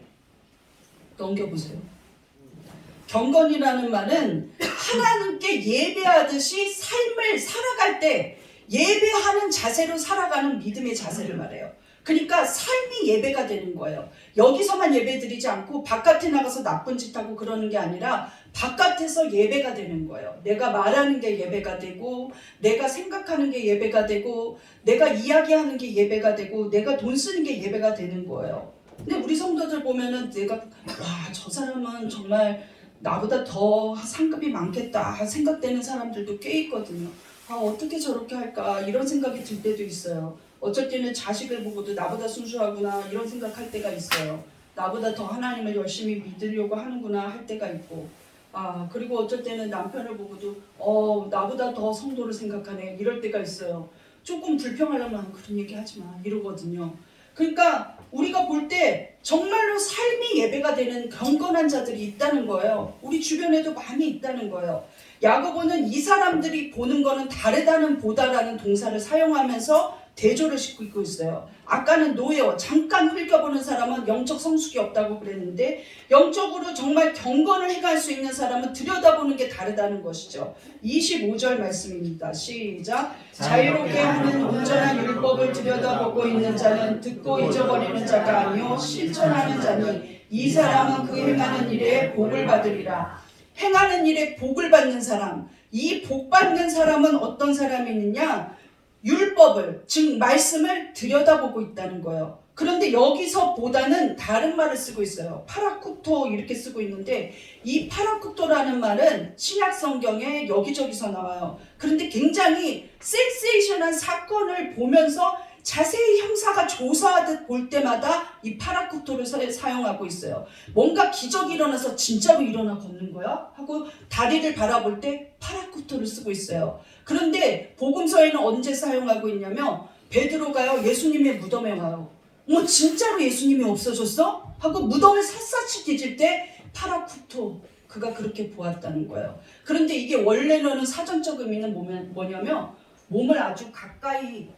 넘겨보세요. 경건이라는 말은 하나님께 예배하듯이 삶을 살아갈 때 예배하는 자세로 살아가는 믿음의 자세를 말해요. 그러니까 삶이 예배가 되는 거예요. 여기서만 예배드리지 않고 바깥에 나가서 나쁜 짓 하고 그러는 게 아니라 바깥에서 예배가 되는 거예요. 내가 말하는 게 예배가 되고 내가 생각하는 게 예배가 되고 내가 이야기하는 게 예배가 되고 내가 돈 쓰는 게 예배가 되는 거예요. 근데 우리 성도들 보면은 내가 와, 저 사람은 정말 나보다 더 상급이 많겠다 생각되는 사람들도 꽤 있거든요. 아, 어떻게 저렇게 할까 이런 생각이 들 때도 있어요. 어쩔 때는 자식을 보고도 나보다 순수하구나 이런 생각할 때가 있어요. 나보다 더 하나님을 열심히 믿으려고 하는구나 할 때가 있고, 그리고 어쩔 때는 남편을 보고도 나보다 더 성도를 생각하네 이럴 때가 있어요. 조금 불평하려면 그런 얘기 하지 마 이러거든요. 그러니까 우리가 볼 때 정말로 삶이 예배가 되는 경건한 자들이 있다는 거예요. 우리 주변에도 많이 있다는 거예요. 야고보는 이 사람들이 보는 거는 다르다는 보다라는 동사를 사용하면서 대조를 싣고 있어요. 아까는 노예어, 잠깐 흘겨보는 사람은 영적 성숙이 없다고 그랬는데 영적으로 정말 경건을 해갈 수 있는 사람은 들여다보는 게 다르다는 것이죠. 25절 말씀입니다. 시작. 자유롭게 하는 온전한 율법을 들여다보고 있는 자는 듣고 잊어버리는 자가 아니요 실천하는 자니 이 사람은 그 행하는 일에 복을 받으리라. 행하는 일에 복을 받는 사람, 이 복 받는 사람은 어떤 사람이느냐? 율법을, 즉 말씀을 들여다보고 있다는 거예요. 그런데 여기서 보다는 다른 말을 쓰고 있어요. 파라쿠토 이렇게 쓰고 있는데 이 파라쿠토라는 말은 신약 성경에 여기저기서 나와요. 그런데 굉장히 센세이션한 사건을 보면서 자세히 형사가 조사하듯 볼 때마다 이 파라쿠토를 사용하고 있어요. 뭔가 기적이 일어나서 진짜로 일어나 걷는 거야? 하고 다리를 바라볼 때 파라쿠토를 쓰고 있어요. 그런데 복음서에는 언제 사용하고 있냐면 베드로가요 예수님의 무덤에 와요. 뭐 진짜로 예수님이 없어졌어? 하고 무덤을 샅샅이 뒤질 때 파라쿠토 그가 그렇게 보았다는 거예요. 그런데 이게 원래는 사전적 의미는 뭐냐면 몸을 아주 가까이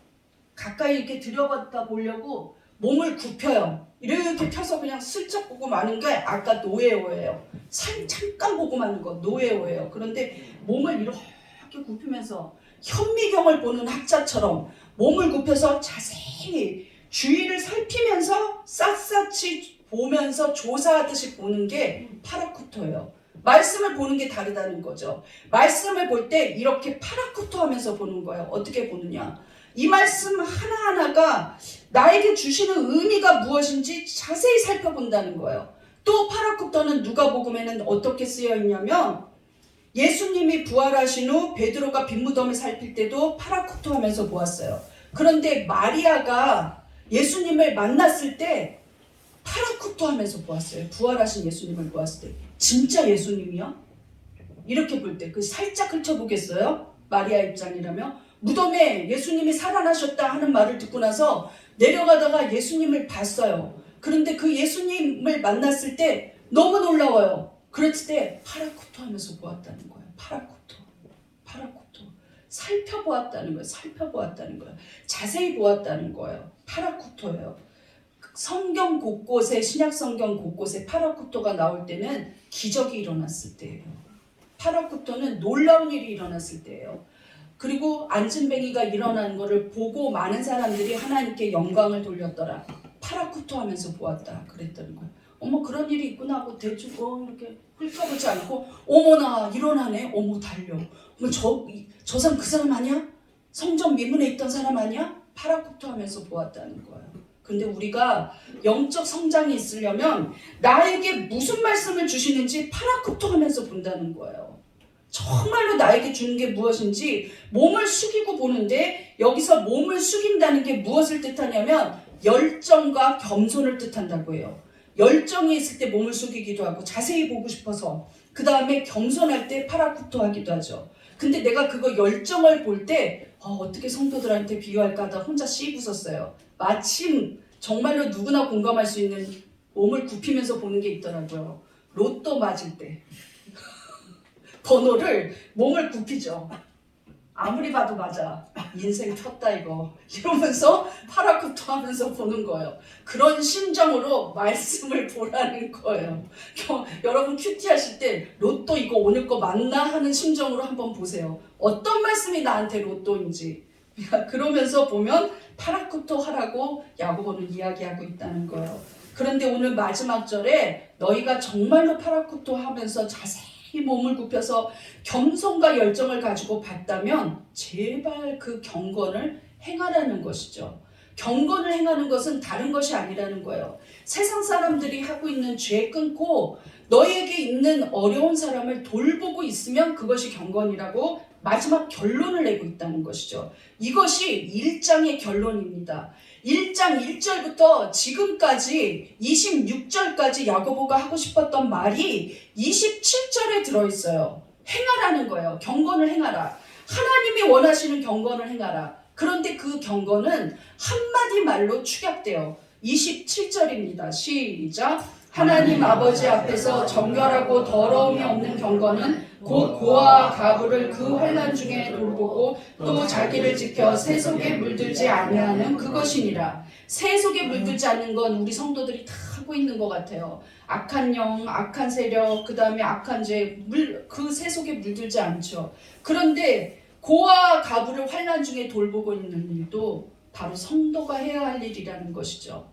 이렇게 들여받다 보려고 몸을 굽혀요. 이렇게 펴서 그냥 슬쩍 보고 마는 게 아까 노예어예요. 잠깐 보고 마는 거 노예어예요. 그런데 몸을 이렇게 굽히면서 현미경을 보는 학자처럼 몸을 굽혀서 자세히 주위를 살피면서 샅샅이 보면서 조사하듯이 보는 게 파라쿠토예요. 말씀을 보는 게 다르다는 거죠. 말씀을 볼 때 이렇게 파라쿠토 하면서 보는 거예요. 어떻게 보느냐? 이 말씀 하나하나가 나에게 주시는 의미가 무엇인지 자세히 살펴본다는 거예요. 또 파라쿠토는 누가복음에는 어떻게 쓰여 있냐면 예수님이 부활하신 후 베드로가 빈무덤을 살필 때도 파라쿠토 하면서 보았어요. 그런데 마리아가 예수님을 만났을 때 파라쿠토 하면서 보았어요. 부활하신 예수님을 보았을 때 진짜 예수님이야? 이렇게 볼 때 그 살짝 훑어보겠어요? 마리아 입장이라면 무덤에 예수님이 살아나셨다 하는 말을 듣고 나서 내려가다가 예수님을 봤어요. 그런데 그 예수님을 만났을 때 너무 놀라워요. 그랬을 때 파라쿠토 하면서 보았다는 거예요. 파라쿠토. 살펴보았다는 거예요. 자세히 보았다는 거예요. 파라쿠토예요. 성경 곳곳에 신약 성경 곳곳에 파라쿠토가 나올 때는 기적이 일어났을 때예요. 파라쿠토는 놀라운 일이 일어났을 때예요. 그리고 안진뱅이가 일어나는 것을 보고 많은 사람들이 하나님께 영광을 돌렸더라. 파라쿠토하면서 보았다. 그랬더니 거예요. 어머 그런 일이 있구나 하고 대충 이렇게 훑어보지 않고 어머나 일어나네. 어머 달려. 어머 저 사람 그 사람 아니야? 성전 미문에 있던 사람 아니야? 파라쿠토하면서 보았다는 거예요. 근데 우리가 영적 성장이 있으려면 나에게 무슨 말씀을 주시는지 파라쿠토하면서 본다는 거예요. 정말로 나에게 주는 게 무엇인지 몸을 숙이고 보는데 여기서 몸을 숙인다는 게 무엇을 뜻하냐면 열정과 겸손을 뜻한다고 해요. 열정이 있을 때 몸을 숙이기도 하고 자세히 보고 싶어서 그 다음에 겸손할 때 파라쿠토 하기도 하죠. 근데 내가 그거 열정을 볼 때 어떻게 성도들한테 비유할까 하다 혼자 씩 웃었어요. 마침 정말로 누구나 공감할 수 있는 몸을 굽히면서 보는 게 있더라고요. 로또 맞을 때 번호를 몸을 굽히죠. 아무리 봐도 맞아. 인생 폈다 이거. 이러면서 파라쿠토 하면서 보는 거예요. 그런 심정으로 말씀을 보라는 거예요. 여러분 큐티 하실 때 로또 이거 오늘 거 맞나 하는 심정으로 한번 보세요. 어떤 말씀이 나한테 로또인지. 그러면서 보면 파라쿠토 하라고 야고보는 이야기하고 있다는 거예요. 그런데 오늘 마지막 절에 너희가 정말로 파라쿠토 하면서 자세히 몸을 굽혀서 겸손과 열정을 가지고 봤다면 제발 그 경건을 행하라는 것이죠. 경건을 행하는 것은 다른 것이 아니라는 거예요. 세상 사람들이 하고 있는 죄 끊고 너에게 있는 어려운 사람을 돌보고 있으면 그것이 경건이라고 마지막 결론을 내고 있다는 것이죠. 이것이 1장의 결론입니다. 1장 1절부터 지금까지 26절까지 야고보가 하고 싶었던 말이 27절에 들어있어요. 행하라는 거예요. 경건을 행하라. 하나님이 원하시는 경건을 행하라. 그런데 그 경건은 한마디 말로 축약돼요. 27절입니다. 시작. 하나님 아버지 앞에서 정결하고 더러움이 없는 경건은 곧 고아와 가부를 그 환난 중에 돌보고 또 자기를 지켜 세속에 물들지 아니하는 그것이니라. 세속에 물들지 않는 건 우리 성도들이 다 하고 있는 것 같아요. 악한 영, 악한 세력, 그 다음에 악한 죄, 그 세속에 물들지 않죠. 그런데 고아와 가부를 환난 중에 돌보고 있는 일도 바로 성도가 해야 할 일이라는 것이죠.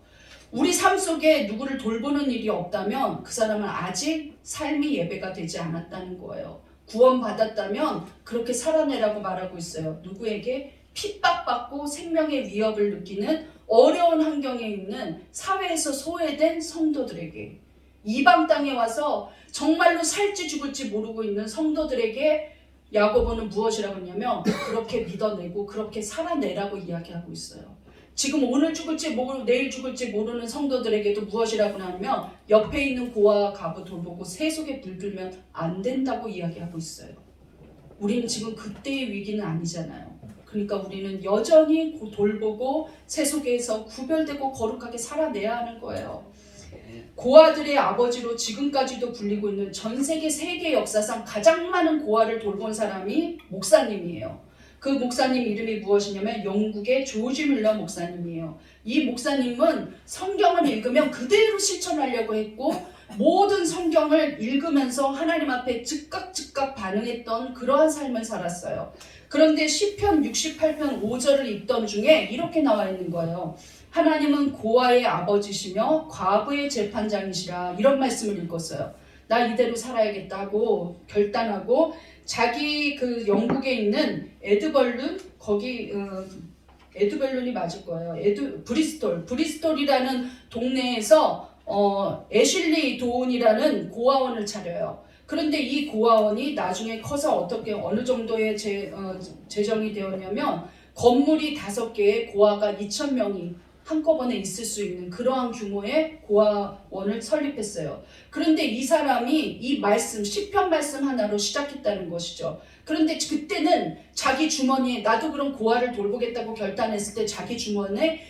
우리 삶 속에 누구를 돌보는 일이 없다면 그 사람은 아직 삶이 예배가 되지 않았다는 거예요. 구원받았다면 그렇게 살아내라고 말하고 있어요. 누구에게? 핍박받고 생명의 위협을 느끼는 어려운 환경에 있는 사회에서 소외된 성도들에게, 이방 땅에 와서 정말로 살지 죽을지 모르고 있는 성도들에게 야고보는 무엇이라고 했냐면 그렇게 믿어내고 그렇게 살아내라고 이야기하고 있어요. 지금 오늘 죽을지 모르고 내일 죽을지 모르는 성도들에게도 무엇이라고 하냐면 옆에 있는 고아와 가부 돌보고 세속에 물들면 안 된다고 이야기하고 있어요. 우리는 지금 그때의 위기는 아니잖아요. 그러니까 우리는 여전히 돌보고 세속에서 구별되고 거룩하게 살아내야 하는 거예요. 고아들의 아버지로 지금까지도 불리고 있는 전 세계 세계 역사상 가장 많은 고아를 돌본 사람이 목사님이에요. 그 목사님 이름이 무엇이냐면 영국의 조지 뮬러 목사님이에요. 이 목사님은 성경을 읽으면 그대로 실천하려고 했고 모든 성경을 읽으면서 하나님 앞에 즉각 반응했던 그러한 삶을 살았어요. 그런데 시편 68편 5절을 읽던 중에 이렇게 나와 있는 거예요. 하나님은 고아의 아버지시며 과부의 재판장이시라, 이런 말씀을 읽었어요. 나 이대로 살아야겠다고 결단하고 자기 그 영국에 있는 에드벌룬, 거기 에드벌룬이 맞을 거예요. 브리스톨이라는 동네에서 애슐리 도운이라는 고아원을 차려요. 그런데 이 고아원이 나중에 커서 어떻게 어느 정도의 재정이 되었냐면 건물이 5개에 고아가 2,000명이 한꺼번에 있을 수 있는 그러한 규모의 고아원을 설립했어요. 그런데 이 사람이 이 말씀, 시편 말씀 하나로 시작했다는 것이죠. 그런데 그때는 자기 주머니에, 나도 그런 고아를 돌보겠다고 결단했을 때 자기 주머니에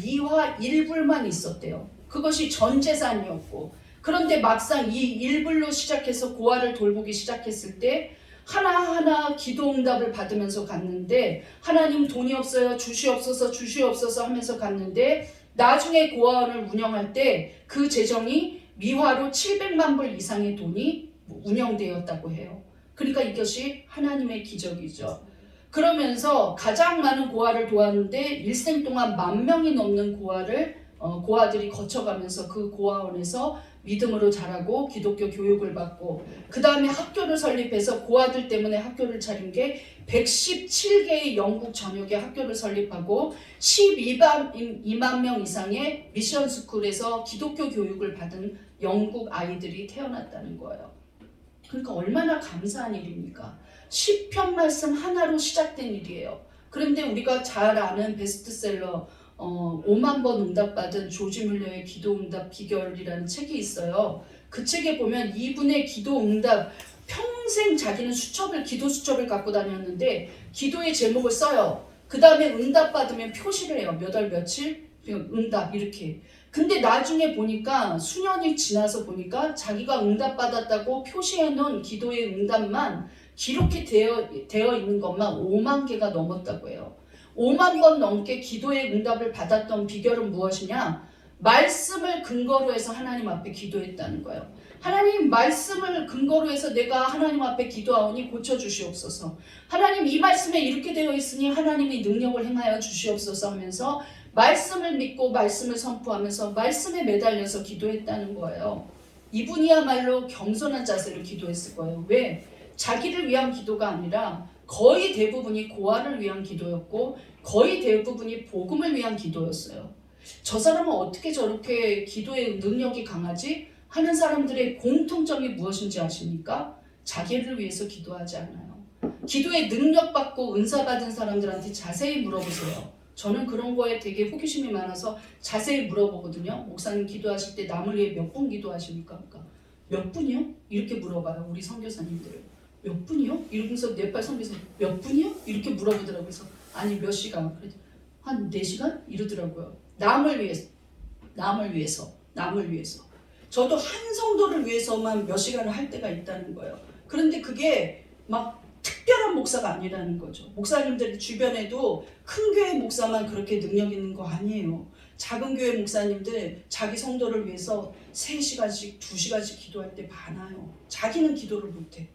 미화 1불만 있었대요. 그것이 전 재산이었고, 그런데 막상 이 1불로 시작해서 고아를 돌보기 시작했을 때 하나하나 기도 응답을 받으면서 갔는데, 하나님 돈이 없어요, 주시옵소서 하면서 갔는데, 나중에 고아원을 운영할 때 그 재정이 미화로 700만 불 이상의 돈이 운영되었다고 해요. 그러니까 이것이 하나님의 기적이죠. 그러면서 가장 많은 고아를 도왔는데 일생 동안 10,000명이 넘는 고아들이 거쳐가면서 그 고아원에서 믿음으로 자라고 기독교 교육을 받고, 그 다음에 학교를 설립해서 고아들 때문에 학교를 차린 게 117개의 영국 전역의 학교를 설립하고 12만 명 이상의 미션 스쿨에서 기독교 교육을 받은 영국 아이들이 태어났다는 거예요. 그러니까 얼마나 감사한 일입니까? 시편 말씀 하나로 시작된 일이에요. 그런데 우리가 잘 아는 베스트셀러 5만 번 응답받은 조지 뮬러의 기도 응답 비결이라는 책이 있어요. 그 책에 보면 이분의 기도 응답, 평생 자기는 기도 수첩을 갖고 다녔는데 기도의 제목을 써요. 그 다음에 응답 받으면 표시를 해요. 몇 월 며칠 응답 이렇게. 근데 나중에 보니까 수년이 지나서 보니까 자기가 응답 받았다고 표시해 놓은 기도의 응답만 기록이 되어 있는 것만 5만 개가 넘었다고 해요. 5만 번 넘게 기도의 응답을 받았던 비결은 무엇이냐? 말씀을 근거로 해서 하나님 앞에 기도했다는 거예요. 하나님, 말씀을 근거로 해서 내가 하나님 앞에 기도하오니 고쳐주시옵소서. 하나님, 이 말씀에 이렇게 되어 있으니 하나님이 능력을 행하여 주시옵소서 하면서 말씀을 믿고 말씀을 선포하면서 말씀에 매달려서 기도했다는 거예요. 이분이야말로 겸손한 자세로 기도했을 거예요. 왜? 자기를 위한 기도가 아니라 거의 대부분이 고아를 위한 기도였고 거의 대부분이 복음을 위한 기도였어요. 저 사람은 어떻게 저렇게 기도의 능력이 강하지? 하는 사람들의 공통점이 무엇인지 아십니까? 자기를 위해서 기도하지 않아요. 기도의 능력 받고 은사 받은 사람들한테 자세히 물어보세요. 저는 그런 거에 되게 호기심이 많아서 자세히 물어보거든요. 목사님 기도하실 때 남을 위해 몇 분 기도하십니까? 그러니까 몇 분이요? 이렇게 물어봐요. 우리 선교사님들은. 몇 분이요? 이러면서 네팔 선교사 몇 분이요? 이렇게 물어보더라고요. 그래서 아니 몇 시간? 그래서 한 4시간? 이러더라고요. 남을 위해서. 저도 한 성도를 위해서만 몇 시간을 할 때가 있다는 거예요. 그런데 그게 막 특별한 목사가 아니라는 거죠. 목사님들 주변에도 큰 교회 목사만 그렇게 능력 있는 거 아니에요. 작은 교회 목사님들 자기 성도를 위해서 3시간씩 2시간씩 기도할 때 많아요. 자기는 기도를 못해.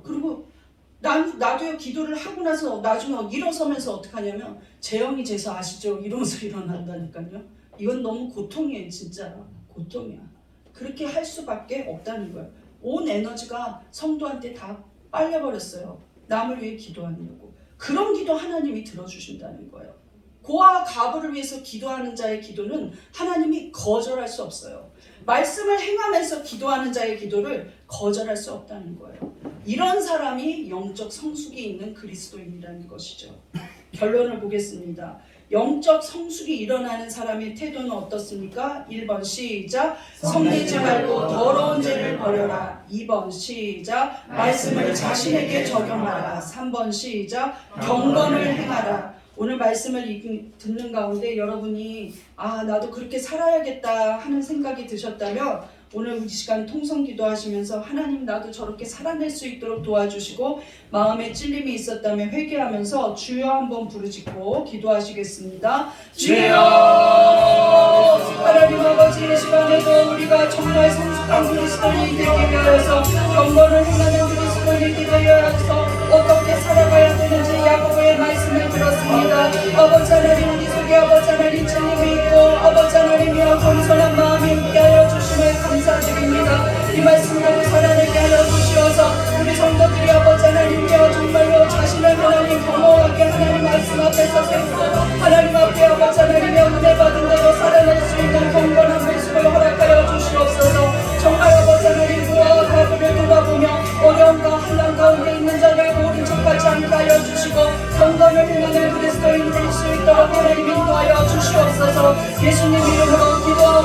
그리고 나도요, 기도를 하고 나서 나중에 일어서면서 어떻게 하냐면 재영이 제사 아시죠? 이러면서 일어난다니까요. 이건 너무 고통이에요. 진짜 고통이야. 그렇게 할 수밖에 없다는 거예요. 온 에너지가 성도한테 다 빨려버렸어요. 남을 위해 기도하려고. 그런 기도 하나님이 들어주신다는 거예요. 고아와 과부를 위해서 기도하는 자의 기도는 하나님이 거절할 수 없어요. 말씀을 행하면서 기도하는 자의 기도를 거절할 수 없다는 거예요. 이런 사람이 영적 성숙이 있는 그리스도인이라는 것이죠. 결론을 보겠습니다. 영적 성숙이 일어나는 사람의 태도는 어떻습니까? 1번 시작. 성내지 말고 더러운 죄를 버려라. 2번 시작. 말씀을 자신에게 적용하라. 3번 시작. 경건을 행하라. 오늘 말씀을 듣는 가운데 여러분이 나도 그렇게 살아야겠다 하는 생각이 드셨다면 오늘 이 시간 통성기도 하시면서 하나님 나도 저렇게 살아낼 수 있도록 도와주시고 마음에 찔림이 있었다면 회개하면서 주여 한번 부르짖고 기도하시겠습니다. 주여! 하나님 아버지, 이 시간에도 우리가 정말 성숙한 그리스도인이 되게 하여서 경건을 행하는 그리스도인이 되게 하여서 어떻게 살아가야 되는지 야고보의 말씀을 들었습니다. 아버지 하나님, 우리 속에 아버지 하나님 찔림이 있고 아버지 하나님이여 겸손한 마음이 있게 하여 주심을 감사드립니다. 이 말씀대로 살아내게 하여 주시어서 우리 성도들이 아버지 하나님이여 정말로 자신을 하나님 겸허하게 하나님 말씀 앞에 서서 하나님 앞에 아버지 하나님의 은혜 받은 대로 살아낼 수 있는 경건한 모습을 허락하여 주시옵소서. 정말 아버지 하나님 부와 과부를 돌아보며 어려움과 환난 가운데 있는 자를 모른 척하지 않게 하여 주시고 경건을 행하는 그리스도인 될 수 있도록 하나님 인도하여 주시옵소서. 예수님 이름으로 기도하옵소서.